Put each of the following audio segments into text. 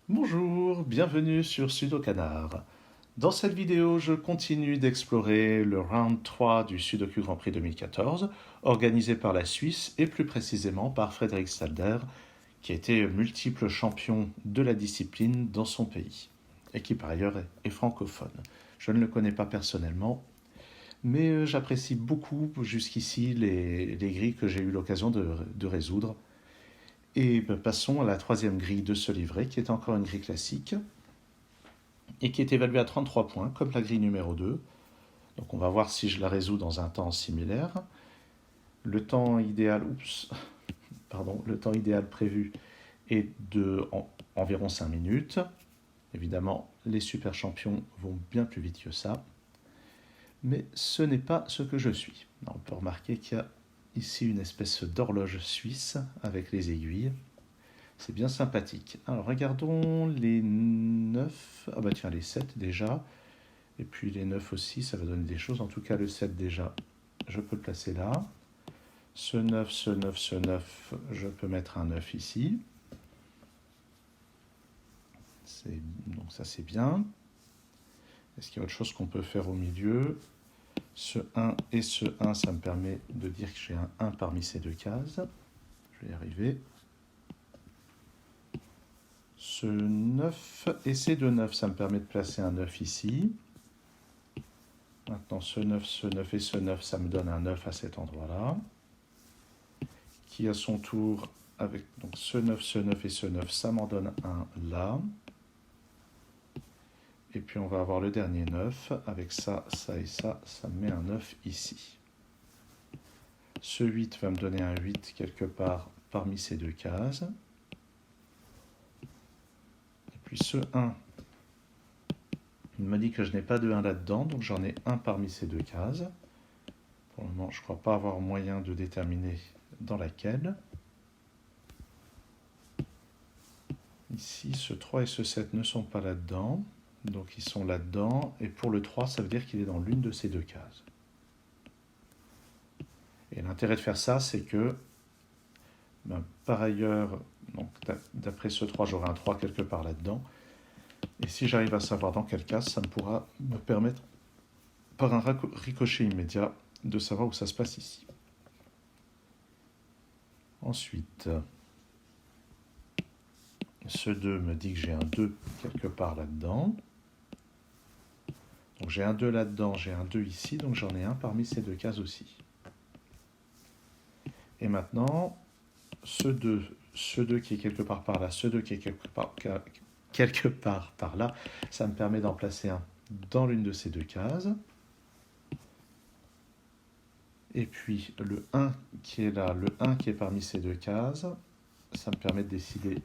Bonjour, bienvenue sur Sudokanar. Dans cette vidéo, je continue d'explorer le round 3 du Sudoku Grand Prix 2014, organisé par la Suisse et plus précisément par Frédéric Stalder, qui a été multiple champion de la discipline dans son pays, et qui par ailleurs est francophone. Je ne le connais pas personnellement, mais j'apprécie beaucoup jusqu'ici les grilles que j'ai eu l'occasion de résoudre. Et passons à la troisième grille de ce livret, qui est encore une grille classique, et qui est évaluée à 33 points, comme la grille numéro 2. Donc on va voir si je la résous dans un temps similaire. Le temps idéal, le temps idéal prévu est environ 5 minutes. Évidemment, les super champions vont bien plus vite que ça. Mais ce n'est pas ce que je suis. On peut remarquer qu'il y a ici une espèce d'horloge suisse avec les aiguilles. C'est bien sympathique. Alors regardons les 9. Ah bah tiens, les 7 déjà. Et puis les 9 aussi, ça va donner des choses. En tout cas, le 7 déjà, je peux le placer là. Ce 9, ce 9, ce 9, je peux mettre un 9 ici. Donc ça c'est bien. Est-ce qu'il y a autre chose qu'on peut faire au milieu? Ce 1 et ce 1, ça me permet de dire que j'ai un 1 parmi ces deux cases. Je vais y arriver. Ce 9 et ces deux 9, ça me permet de placer un 9 ici. Maintenant, ce 9 et ce 9, ça me donne un 9 à cet endroit-là. Qui, à son tour, avec donc ce 9 et ce 9, ça m'en donne un là. Et puis, on va avoir le dernier 9. Avec ça, ça et ça, ça me met un 9 ici. Ce 8 va me donner un 8 quelque part parmi ces deux cases. Et puis ce 1, il me dit que je n'ai pas de 1 là-dedans, donc j'en ai un parmi ces deux cases. Pour le moment, je ne crois pas avoir moyen de déterminer dans laquelle. Ici, ce 3 et ce 7 ne sont pas là-dedans, donc ils sont là-dedans. Et pour le 3, ça veut dire qu'il est dans l'une de ces deux cases. Et l'intérêt de faire ça, c'est que, par ailleurs, d'après ce 3, j'aurai un 3 quelque part là-dedans. Et si j'arrive à savoir dans quelle case, ça pourra me permettre, par un ricochet immédiat, de savoir où ça se passe ici. Ensuite, ce 2 me dit que j'ai un 2 quelque part là-dedans. Donc j'ai un 2 là-dedans, j'ai un 2 ici, donc j'en ai un parmi ces deux cases aussi. Et maintenant, ce 2 qui est quelque part par là, ce 2 qui est quelque part par là, ça me permet d'en placer un dans l'une de ces deux cases. Et puis le 1 qui est là, le 1 qui est parmi ces deux cases, ça me permet de décider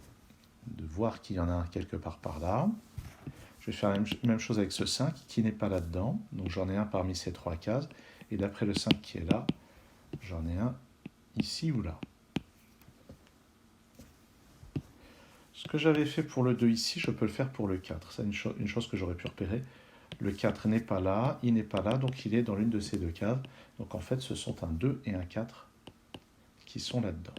de voir qu'il y en a un quelque part par là. Je vais faire la même chose avec ce 5 qui n'est pas là-dedans. Donc j'en ai un parmi ces trois cases. Et d'après le 5 qui est là, j'en ai un ici ou là. Ce que j'avais fait pour le 2 ici, je peux le faire pour le 4. C'est une chose que j'aurais pu repérer. Le 4 n'est pas là, il n'est pas là, donc il est dans l'une de ces deux cases. Donc en fait, ce sont un 2 et un 4 qui sont là-dedans.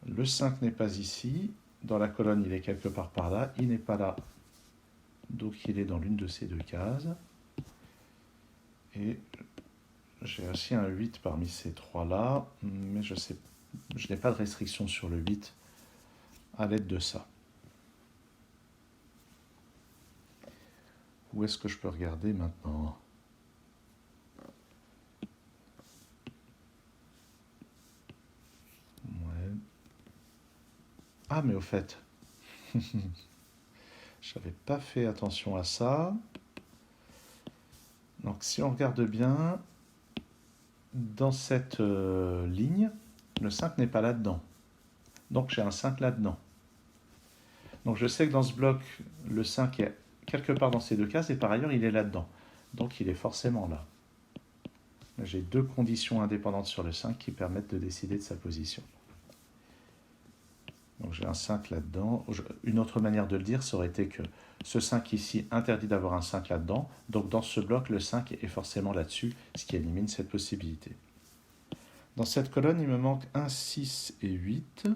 Le 5 n'est pas ici. Dans la colonne, il est quelque part par là. Il n'est pas là. Donc il est dans l'une de ces deux cases. Et j'ai aussi un 8 parmi ces trois-là. Mais je n'ai pas de restriction sur le 8 à l'aide de ça. Où est-ce que je peux regarder maintenant? Ouais. Ah, mais au fait, je n'avais pas fait attention à ça. Donc si on regarde bien, dans cette ligne, le 5 n'est pas là-dedans. Donc j'ai un 5 là-dedans. Donc je sais que dans ce bloc, le 5 est quelque part dans ces deux cases et par ailleurs il est là-dedans. Donc il est forcément là. J'ai deux conditions indépendantes sur le 5 qui permettent de décider de sa position. Donc j'ai un 5 là-dedans. Une autre manière de le dire, ça aurait été que ce 5 ici interdit d'avoir un 5 là-dedans. Donc dans ce bloc, le 5 est forcément là-dessus, ce qui élimine cette possibilité. Dans cette colonne, il me manque 1, 6 et 8.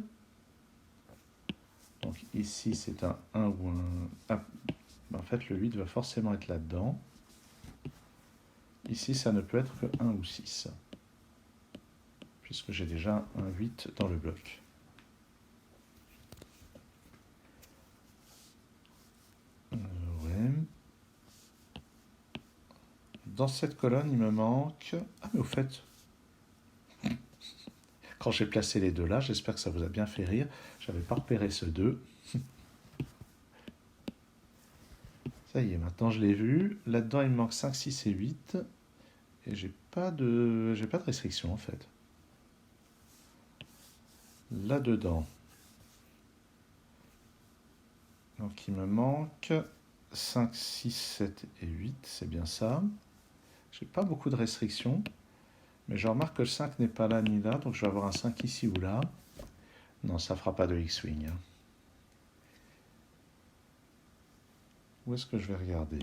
Donc Ici, c'est un 1 ou un... Ah, en fait, le 8 va forcément être là-dedans. Ici, ça ne peut être que 1 ou 6, puisque j'ai déjà un 8 dans le bloc. Ouais. Dans cette colonne, il me manque... Ah, mais au fait, quand j'ai placé les deux là, j'espère que ça vous a bien fait rire. J'avais pas repéré ce 2. Ça y est, maintenant je l'ai vu. Là-dedans, il me manque 5, 6 et 8. Et j'ai pas de restriction en fait. Là-dedans. Donc il me manque 5, 6, 7 et 8. C'est bien ça. J'ai pas beaucoup de restrictions. Mais je remarque que le 5 n'est pas là ni là. Donc je vais avoir un 5 ici ou là. Non, ça fera pas de X-Wing. Où est-ce que je vais regarder?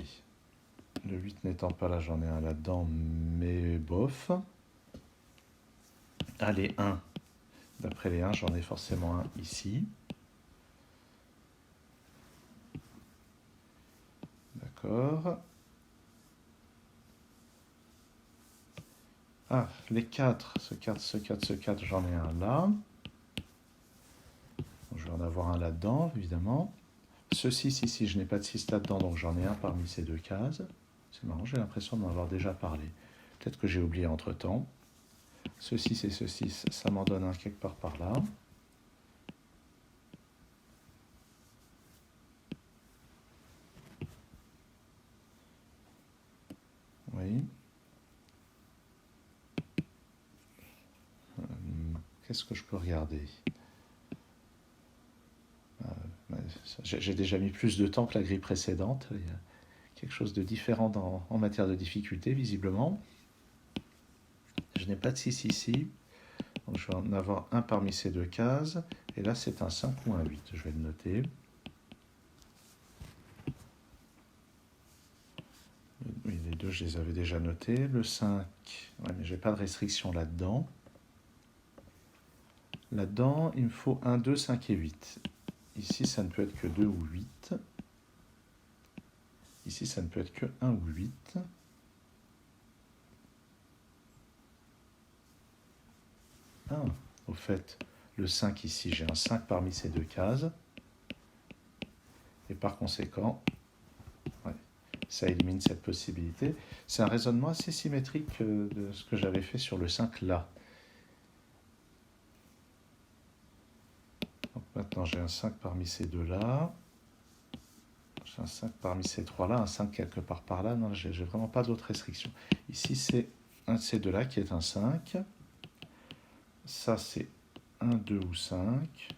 Le 8 n'étant pas là, j'en ai un là-dedans, mais bof. Ah, les 1. D'après les 1, j'en ai forcément un ici. D'accord. Ah, les 4. Ce 4, ce 4, ce 4, j'en ai un là. Donc, je vais en avoir un là-dedans, évidemment. Ce 6 ici, je n'ai pas de 6 là-dedans, donc j'en ai un parmi ces deux cases. C'est marrant, j'ai l'impression d'en avoir déjà parlé. Peut-être que j'ai oublié entre-temps. Ce 6 et ce 6, ça m'en donne un quelque part par là. Oui. Qu'est-ce que je peux regarder? J'ai déjà mis plus de temps que la grille précédente. Il y a quelque chose de différent en matière de difficulté, visiblement. Je n'ai pas de 6 ici. Donc je vais en avoir un parmi ces deux cases. Et là, c'est un 5 ou un 8. Je vais le noter. Oui, les deux, je les avais déjà notés. Le 5, ouais, mais je n'ai pas de restriction là-dedans. Là-dedans, il me faut 1, 2, 5 et 8. Ici, ça ne peut être que 2 ou 8. Ici, ça ne peut être que 1 ou 8. Ah, au fait, le 5 ici, j'ai un 5 parmi ces deux cases. Et par conséquent, ouais, ça élimine cette possibilité. C'est un raisonnement assez symétrique de ce que j'avais fait sur le 5 là. Donc maintenant, j'ai un 5 parmi ces deux-là. J'ai un 5 parmi ces trois-là, un 5 quelque part par là. Non, j'ai vraiment pas d'autres restrictions. Ici, c'est un de ces deux-là qui est un 5. Ça, c'est 1, 2 ou 5.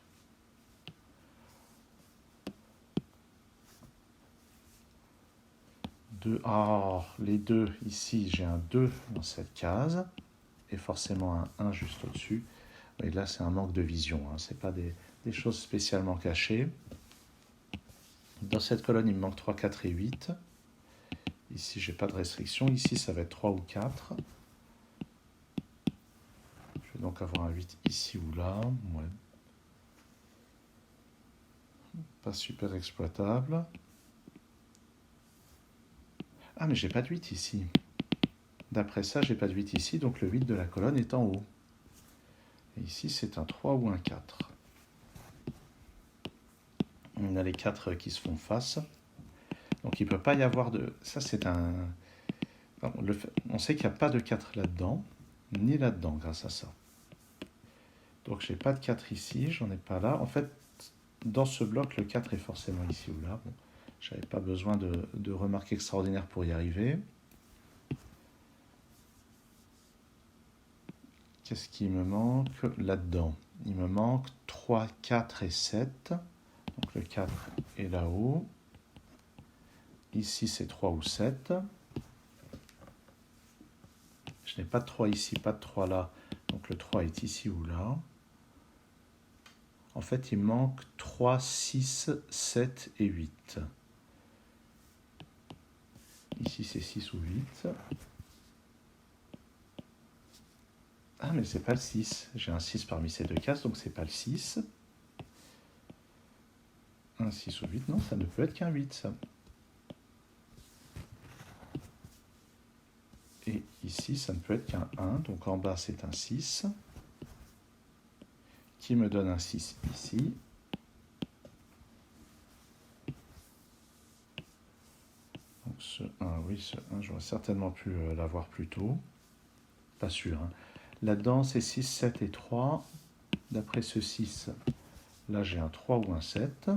Les deux, ici, j'ai un 2 dans cette case. Et forcément un 1 juste au-dessus. Et là, c'est un manque de vision. Ce n'est pas des choses spécialement cachées. Dans cette colonne, il me manque 3, 4 et 8. Ici, je n'ai pas de restriction. Ici, ça va être 3 ou 4. Je vais donc avoir un 8 ici ou là. Ouais. Pas super exploitable. Ah, mais j'ai pas de 8 ici. D'après ça, j'ai pas de 8 ici, donc le 8 de la colonne est en haut. Et ici, c'est un 3 ou un 4. On a les 4 qui se font face. Donc il ne peut pas y avoir de... Ça, c'est un... On sait qu'il n'y a pas de 4 là-dedans, ni là-dedans, grâce à ça. Donc j'ai pas de 4 ici, j'en ai pas là. En fait, dans ce bloc, le 4 est forcément ici ou là. Bon, je n'avais pas besoin de remarques extraordinaires pour y arriver. Qu'est-ce qui me manque là-dedans? Il me manque 3, 4 et 7. Donc le 4 est là-haut. Ici, c'est 3 ou 7. Je n'ai pas de 3 ici, pas de 3 là. Donc le 3 est ici ou là. En fait, il manque 3, 6, 7 et 8. Ici, c'est 6 ou 8. Ah, mais c'est pas le 6. J'ai un 6 parmi ces deux cases, donc c'est pas le 6. un 6 ou 8. Non, ça ne peut être qu'un 8, ça. Et ici, ça ne peut être qu'un 1. Donc en bas, c'est un 6. Qui me donne un 6 ici. Donc ce 1, oui, ce 1, j'aurais certainement pu l'avoir plus tôt. Pas sûr. Hein. Là-dedans, c'est 6, 7 et 3. D'après ce 6, là, j'ai un 3 ou un 7.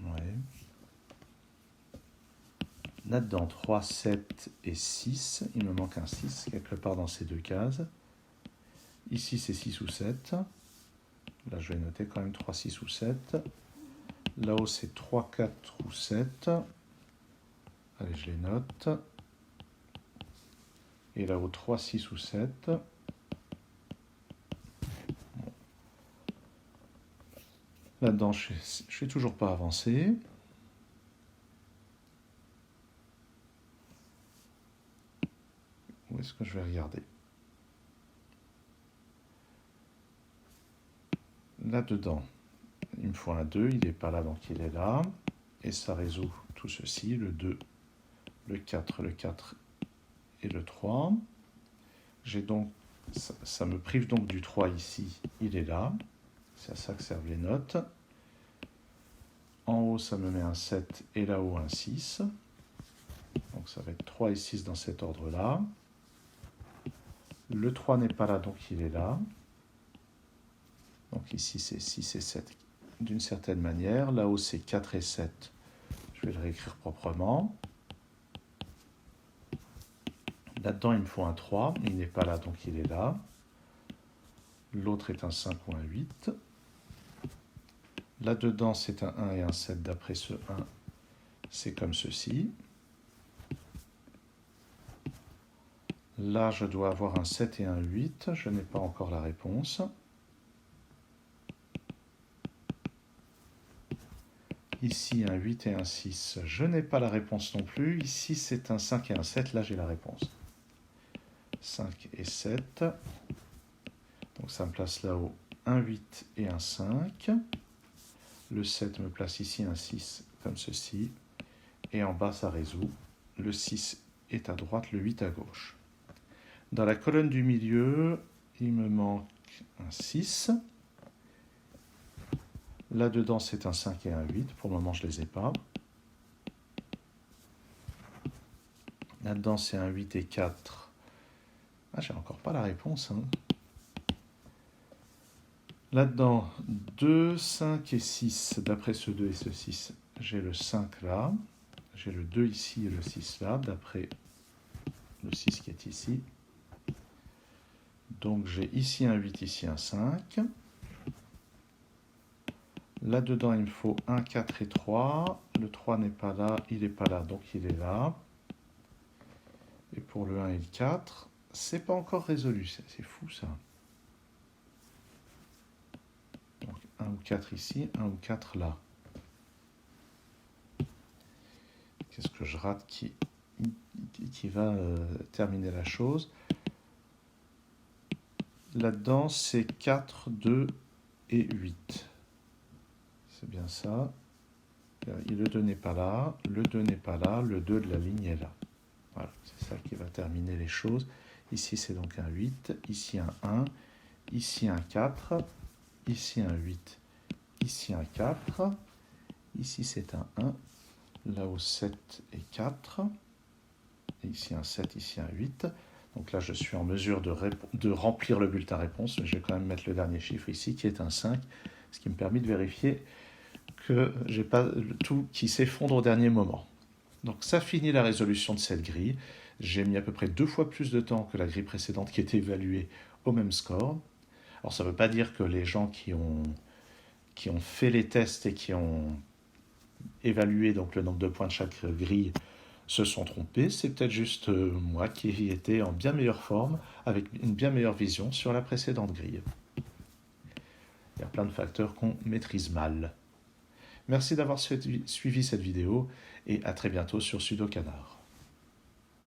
Ouais. Là-dedans, 3, 7 et 6. Il me manque un 6 quelque part dans ces deux cases. Ici, c'est 6 ou 7. Là, je vais noter quand même 3, 6 ou 7. Là-haut, c'est 3, 4 ou 7. Allez, je les note. Et là-haut, 3, 6 ou 7. Bon. Là-dedans, je ne suis toujours pas avancé. Où est-ce que je vais regarder? Là-dedans, il me faut un 2, il n'est pas là, donc il est là. Et ça résout tout ceci, le 2, le 4 et le 3. J'ai donc, ça me prive donc du 3 ici, il est là. C'est à ça que servent les notes. En haut, ça me met un 7 et là-haut un 6. Donc ça va être 3 et 6 dans cet ordre-là. Le 3 n'est pas là, donc il est là. Donc ici, c'est 6 et 7 d'une certaine manière. Là-haut, c'est 4 et 7. Je vais le réécrire proprement. Là-dedans, il me faut un 3. Il n'est pas là, donc il est là. L'autre est un 5 ou un 8. Là-dedans, c'est un 1 et un 7. D'après ce 1, c'est comme ceci. Là, je dois avoir un 7 et un 8. Je n'ai pas encore la réponse. Ici, un 8 et un 6. Je n'ai pas la réponse non plus. Ici, c'est un 5 et un 7. Là, j'ai la réponse. 5 et 7. Donc, ça me place là-haut un 8 et un 5. Le 7 me place ici un 6, comme ceci. Et en bas, ça résout. Le 6 est à droite, le 8 à gauche. Dans la colonne du milieu, il me manque un 6. Là-dedans, c'est un 5 et un 8. Pour le moment, je ne les ai pas. Là-dedans, c'est un 8 et 4. Ah, j'ai encore pas la réponse. Hein. Là-dedans, 2, 5 et 6. D'après ce 2 et ce 6, j'ai le 5 là. J'ai le 2 ici et le 6 là, d'après le 6 qui est ici. Donc j'ai ici un 8, ici un 5. Là-dedans, il me faut 1, 4 et 3. Le 3 n'est pas là, il n'est pas là, donc il est là. Et pour le 1 et le 4, c'est pas encore résolu, c'est fou ça. Donc 1 ou 4 ici, 1 ou 4 là. Qu'est-ce que je rate qui va terminer la chose? Là-dedans, c'est 4, 2 et 8. C'est bien ça. Le 2 n'est pas là, le 2 n'est pas là, le 2 de la ligne est là. Voilà, c'est ça qui va terminer les choses. Ici, c'est donc un 8, ici un 1, ici un 4, ici un 8, ici un 4, ici c'est un 1, là-haut 7 et 4, et ici un 7, ici un 8. Donc là, je suis en mesure de remplir le bulletin réponse, mais je vais quand même mettre le dernier chiffre ici, qui est un 5, ce qui me permet de vérifier que je n'ai pas tout qui s'effondre au dernier moment. Donc ça finit la résolution de cette grille. J'ai mis à peu près 2 fois plus de temps que la grille précédente qui était évaluée au même score. Alors ça ne veut pas dire que les gens qui ont fait les tests et qui ont évalué donc le nombre de points de chaque grille se sont trompés. C'est peut-être juste moi qui étais en bien meilleure forme, avec une bien meilleure vision sur la précédente grille. Il y a plein de facteurs qu'on maîtrise mal. Merci d'avoir suivi cette vidéo et à très bientôt sur SudoCanard.